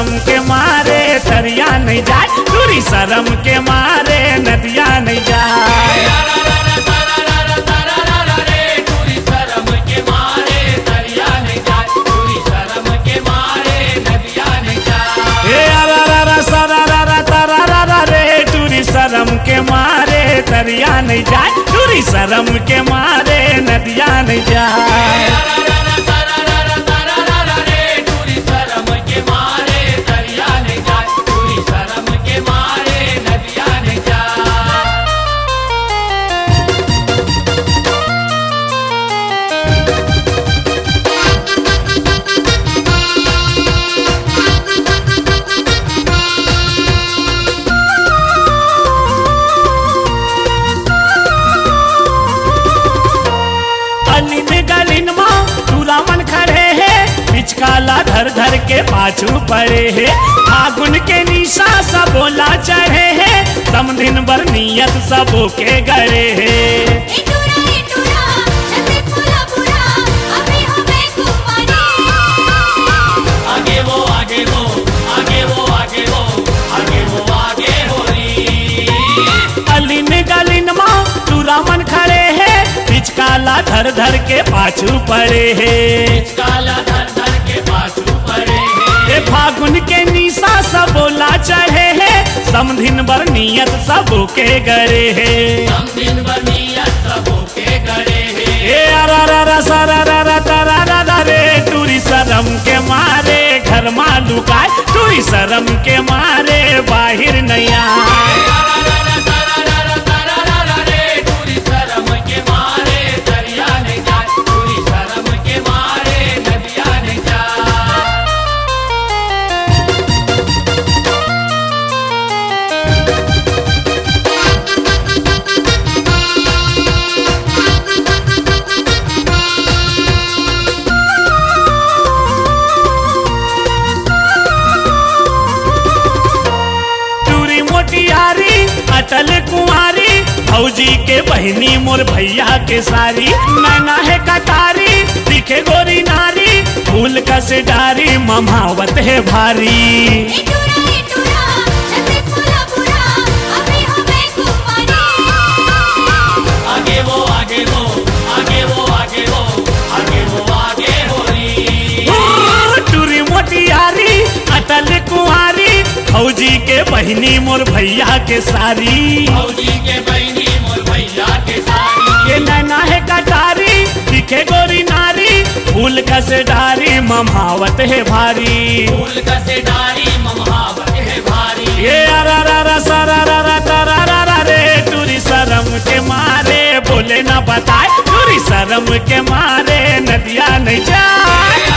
शर्म के मारे दरिया नहीं जाए, टूरी शर्म के मारे नदिया नहीं जाए। टूरी शर्म के मारे दरिया नहीं जाए, टूरी शर्म के मारे नदिया नहीं जाए। रे टूरी शर्म के मारे दरिया नहीं जाए, टूरी शर्म के मारे नदिया नहीं जाए। टूरी शर्म के मारे दरिया नहीं जाए, टूरी शर्म के मारे नदिया नहीं जाए। गलिन माँ तुरामन खड़े है, पिचकाला धर धर के पाछू पड़े है। फागुन के निशा सबोला चढ़े है, तम दिन भर नियत सबो के गड़े है। आगे वो आगे वो आगे वो आगे वो आगे वो आगे हो रही। गलिन माँ तुरामन खड़े है, पिचकाला धर धर के पाछू पड़े है। काला धर धर के पाछू पड़े हैं। फागुन के निशा सबोला चढ़े है, समधिन भर नियत सबो के गड़े है। हम दिन बनिया सबों के गड़े हैं। रे टूरी शर्म के मारे घर माँ लुकाए, टूरी शर्म के मारे बाहर नहीं आए। टूरी शर्म के मारे दरिया नहीं जाए, टूरी शर्म के मारे नदिया नहीं जाए। टूरी मोटियारी अटल कुंवारी, फौजी के बहनी मोर भैया के सारी। नैना है कटारी दिखे गोरी नारी, फूल कस डारी ममावत है भारी। आगे वो आगे वो आगे वो आगे वो आगे वो आगे हो रही। टूरी मोटियारी अटल कुंवारी, फौजी के बहनी मोर भैया के सारी। फौजी के बहनी मोर भैया के सारी। ये नैना है कटारी दिखे गोरी नारी, फूल कस डारी ममावत है भारी। फूल कसे डारी ममहावत है भारी। ये रे टूरी शर्म के मारे बोले ना बताए, टूरी शर्म के मारे नदिया नहीं जाए।